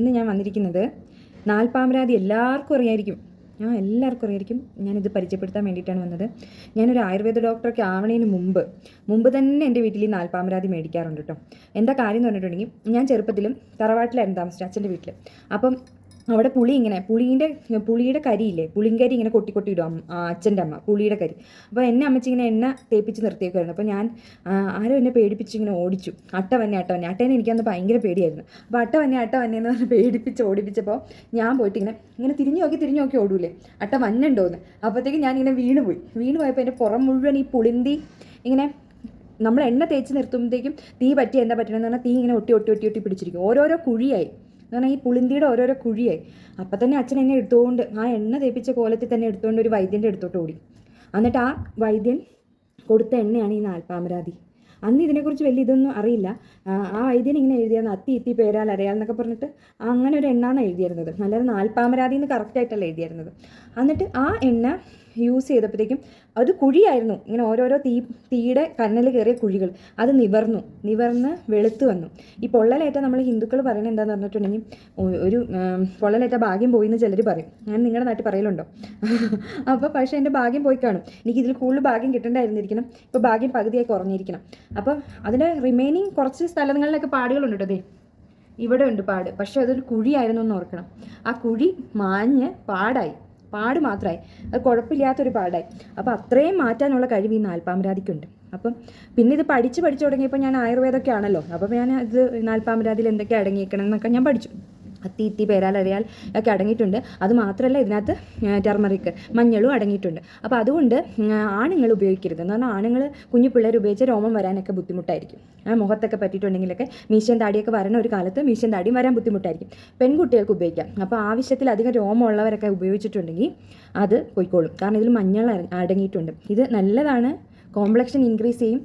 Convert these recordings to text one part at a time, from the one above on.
ഇന്ന് ഞാൻ വന്നിരിക്കുന്നത് നാൽപ്പാമരാതി എല്ലാവർക്കും അറിയായിരിക്കും, ഞാനിത് പരിചയപ്പെടുത്താൻ വേണ്ടിയിട്ടാണ് വന്നത്. ഞാനൊരു ആയുർവേദ ഡോക്ടറൊക്കെ ആവണതിന് മുമ്പ് തന്നെ എൻ്റെ വീട്ടിൽ ഈ നാൽപ്പാമരാതി മേടിക്കാറുണ്ട് കേട്ടോ. എന്താ കാര്യം എന്ന് പറഞ്ഞിട്ടുണ്ടെങ്കിൽ, ഞാൻ ചെറുപ്പത്തിലും തറവാട്ടിലായിരുന്നു താമസിച്ചത്, അച്ഛൻ്റെ വീട്ടിൽ. അപ്പം അവിടെ പുളിയുടെ കരിയില്ലേ, പുളിങ്കരി ഇങ്ങനെ കൊട്ടി ഇടും അച്ഛൻ്റെ അമ്മ, പുളിയുടെ കരി. അപ്പോൾ എന്നെ അമ്മച്ചി ഇങ്ങനെ എണ്ണ തേപ്പിച്ച് നിർത്തിയേക്കുമായിരുന്നു. അപ്പോൾ ഞാൻ ആരോ എന്നെ പേടിപ്പിച്ച് ഇങ്ങനെ ഓടിച്ചു. അട്ടേനെ എനിക്കന്ന് ഭയങ്കര പേടിയായിരുന്നു. അപ്പോൾ അട്ട വന്നെ എന്ന് പറഞ്ഞ് പേടിപ്പിച്ച് ഓടിപ്പിച്ചപ്പോൾ ഞാൻ പോയിട്ട് ഇങ്ങനെ തിരിഞ്ഞു നോക്കി ഓടൂലേ, അട്ട വന്നുണ്ടോയെന്ന്. അപ്പോഴത്തേക്കും ഞാനിങ്ങനെ വീണ് പോയപ്പോൾ എൻ്റെ പുറം മുഴുവൻ ഈ പുളിന്തി ഇങ്ങനെ നമ്മൾ എണ്ണ തേച്ച് നിർത്തുമ്പോഴത്തേക്കും തീ പറ്റി എന്താ പറ്റണമെന്ന് പറഞ്ഞാൽ തീ ഇങ്ങനെ ഒട്ടി പിടിച്ചിരിക്കും. ഓരോരോ കുഴിയായി എന്ന് പറഞ്ഞാൽ ഈ പുളിന്തിയുടെ ഓരോരോ കുഴിയായി. അപ്പം തന്നെ അച്ഛൻ എന്നെ എടുത്തുകൊണ്ട് ആ എണ്ണ തേപ്പിച്ച കോലത്തിൽ തന്നെ എടുത്തുകൊണ്ട് ഒരു വൈദ്യൻ്റെ അടുത്തോട്ട് ഓടി. എന്നിട്ട് ആ വൈദ്യൻ കൊടുത്ത എണ്ണയാണ് ഈ നാൽപ്പാമരാതി. അന്ന് ഇതിനെക്കുറിച്ച് വലിയ ഇതൊന്നും അറിയില്ല. ആ വൈദ്യൻ ഇങ്ങനെ എഴുതിയായിരുന്നു, അത്തി പേരാൽ അരയാൽ എന്നൊക്കെ പറഞ്ഞിട്ട് അങ്ങനെ ഒരു എണ്ണാണ് എഴുതിയിരുന്നത്, അല്ലാതെ നാൽപ്പാമരാതി എന്ന് കറക്റ്റായിട്ടല്ല എഴുതിയിരുന്നത്. എന്നിട്ട് ആ എണ്ണ യൂസ് ചെയ്തപ്പോഴത്തേക്കും അത് കുഴിയായിരുന്നു, ഇങ്ങനെ ഓരോരോ തീയുടെ കനൽ കയറിയ കുഴികൾ. അത് നിവർന്ന് വെളുത്ത് വന്നു. ഈ പൊള്ളലേറ്റ നമ്മൾ ഹിന്ദുക്കൾ പറയുന്നത് എന്താണെന്ന് പറഞ്ഞിട്ടുണ്ടെങ്കിൽ, ഒരു പൊള്ളലേറ്റ ഭാഗ്യം പോയി എന്ന് ചിലർ പറയും. ഞാൻ നിങ്ങളുടെ നാട്ടിൽ പറയലുണ്ടോ? അപ്പോൾ പക്ഷേ എൻ്റെ ഭാഗ്യം പോയി കാണും. എനിക്കിതിൽ കൂടുതൽ ഭാഗ്യം കിട്ടേണ്ടായിരുന്നിരിക്കണം. ഇപ്പോൾ ഭാഗ്യം പകുതിയായി കുറഞ്ഞിരിക്കണം. അപ്പം അതിൻ്റെ റിമൈനിങ് കുറച്ച് സ്ഥലങ്ങളിലൊക്കെ പാടുകളുണ്ട് കേട്ടോ. ഇവിടെ ഉണ്ട് പാട്, പക്ഷേ അതൊരു കുഴിയായിരുന്നു എന്ന് ഓർക്കണം. ആ കുഴി മാഞ്ഞ് പാട് മാത്രമായി, അത് കുഴപ്പമില്ലാത്തൊരു പാടായി. അപ്പോൾ അത്രയും മാറ്റാനുള്ള കഴിവ് ഈ നാൽപ്പാമരാതിക്കുണ്ട്. അപ്പം പിന്നെ ഇത് പഠിച്ചു തുടങ്ങിയപ്പോൾ ഞാൻ ആയുർവേദമൊക്കെ ആണല്ലോ, അപ്പോൾ ഞാൻ ഇത് നാൽപ്പാമരാതിയിൽ എന്തൊക്കെ അടങ്ങിയിരിക്കണം എന്നൊക്കെ ഞാൻ പഠിച്ചു. അത്തി പേരാലരയാൽ ഒക്കെ അടങ്ങിയിട്ടുണ്ട്. അത് മാത്രമല്ല, ഇതിനകത്ത് ടർമറിക്, മഞ്ഞളും അടങ്ങിയിട്ടുണ്ട്. അപ്പോൾ അതുകൊണ്ട് ആണുങ്ങൾ ഉപയോഗിക്കരുത്. എന്ന് പറഞ്ഞാൽ ആണുങ്ങൾ കുഞ്ഞു പിള്ളേർ ഉപയോഗിച്ച് രോമം വരാനൊക്കെ ബുദ്ധിമുട്ടായിരിക്കും. മുഖത്തൊക്കെ പറ്റിയിട്ടുണ്ടെങ്കിലൊക്കെ മീശയും താടിയൊക്കെ വരണ ഒരു കാലത്ത് മീശയും താടിയും വരാൻ ബുദ്ധിമുട്ടായിരിക്കും. പെൺകുട്ടികൾക്ക് ഉപയോഗിക്കാം. അപ്പോൾ ആവശ്യത്തിലധികം രോമമുള്ളവരൊക്കെ ഉപയോഗിച്ചിട്ടുണ്ടെങ്കിൽ അത് പോയിക്കോളും. കാരണം ഇതിൽ മഞ്ഞൾ അടങ്ങിയിട്ടുണ്ട്. ഇത് നല്ലതാണ്, കോംപ്ലക്ഷൻ ഇൻക്രീസ് ചെയ്യും.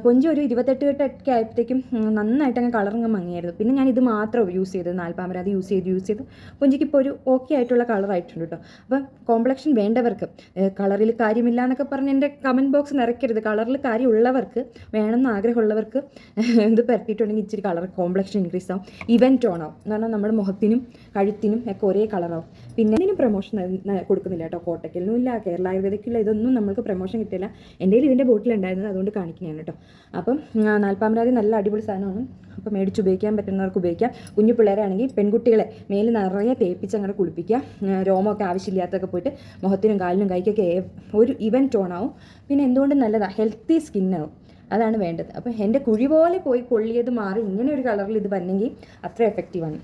പൊഞ്ച് ഒരു 28 കെട്ടൊക്കെ ആയപ്പോഴത്തേക്കും നന്നായിട്ട് അങ്ങ് കളറങ്ങ് മങ്ങിയായിരുന്നു. പിന്നെ ഞാൻ ഇത് മാത്രം യൂസ് ചെയ്തത്, നാൽപ്പാമരാതി യൂസ് ചെയ്ത് പൊഞ്ചിക്ക് ഇപ്പോൾ ഒരു ഓക്കെ ആയിട്ടുള്ള കളറായിട്ടുണ്ട് കേട്ടോ. അപ്പം കോംപ്ലക്ഷൻ വേണ്ടവർക്ക്, കളറിൽ കാര്യമില്ല എന്നൊക്കെ പറഞ്ഞ് എൻ്റെ കമൻറ്റ് ബോക്സ് നിറയ്ക്കരുത്. കളറിൽ കാര്യമുള്ളവർക്ക്, വേണമെന്ന് ആഗ്രഹമുള്ളവർക്ക് ഇത് പരത്തിയിട്ടുണ്ടെങ്കിൽ ഇച്ചിരി കളർ കോംപ്ലക്ഷൻ ഇൻക്രീസ് ആവും, ഇവൻ ടോൺ ആവും. എന്ന് പറഞ്ഞാൽ നമ്മുടെ മുഖത്തിനും കഴുത്തിനും ഒക്കെ ഒരേ കളറാവും. പിന്നെ ഇതിന് പ്രൊമോഷൻ കൊടുക്കുന്നില്ല കേട്ടോ, കോട്ടയ്ക്കലിനും ഇല്ല, കേരള ആയുർവേദിക്കില്ല, ഇതൊന്നും നമ്മൾക്ക് പ്രൊമോഷൻ കിട്ടില്ല. എൻ്റെ ഇതിൻ്റെ ബോട്ടിലുണ്ടായിരുന്നത്, അതുകൊണ്ട് കാണിക്കുന്നതാണ് കേട്ടോ. അപ്പം നാൽപ്പാമരാതി നല്ല അടിപൊളി സാധനമാണ്. അപ്പോൾ മേടിച്ച് ഉപയോഗിക്കാൻ പറ്റുന്നവർക്ക് ഉപയോഗിക്കാം. കുഞ്ഞു പിള്ളേരാണെങ്കിൽ പെൺകുട്ടികളെ മേലിൽ നിറയെ തേപ്പിച്ച് അങ്ങനെ കുളിപ്പിക്കുക. രോമമൊക്കെ ആവശ്യമില്ലാത്തൊക്കെ പോയിട്ട് മുഖത്തിനും കാലിനും കൈക്കൊക്കെ ഒരു ഇവൻ ടോണാവും. പിന്നെ എന്തുകൊണ്ടും നല്ലതാണ്, ഹെൽത്തി സ്കിന്നാവും. അതാണ് വേണ്ടത്. അപ്പോൾ എൻ്റെ കുഴി പോലെ പോയി പൊള്ളിയത് മാറി ഇങ്ങനെ ഒരു കളറിൽ ഇത് വന്നെങ്കിൽ അത്ര എഫക്റ്റീവാണ്.